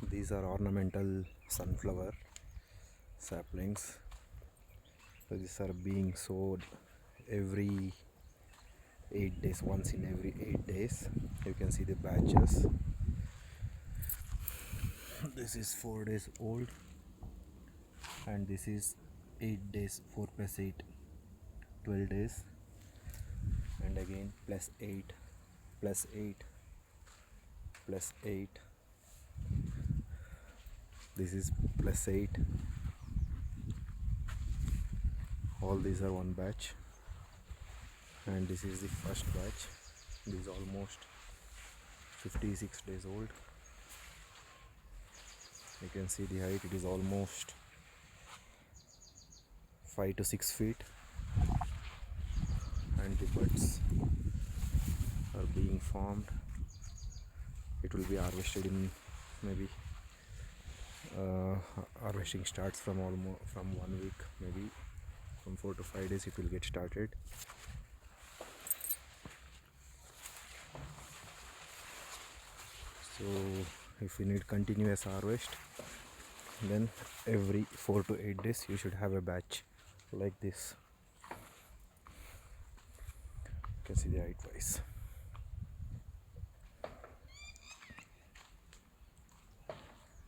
These are ornamental sunflower saplings. So these are being sowed every 8 days, once in every 8 days. You can see the batches. This is 4 days old, and this is 8 days. 4 plus 8, 12 days, and again plus 8 plus 8 plus 8. This is plus 8. All these are one batch, and this is the first batch. This is almost 56 days old. You can see the height, it is almost 5 to 6 feet, and the buds are being formed. It will be harvested in maybe harvesting starts from 1 week, maybe from 4 to 5 days it will get started. So if you need continuous harvest, then every 4 to 8 days you should have a batch like this. You can see the height wise.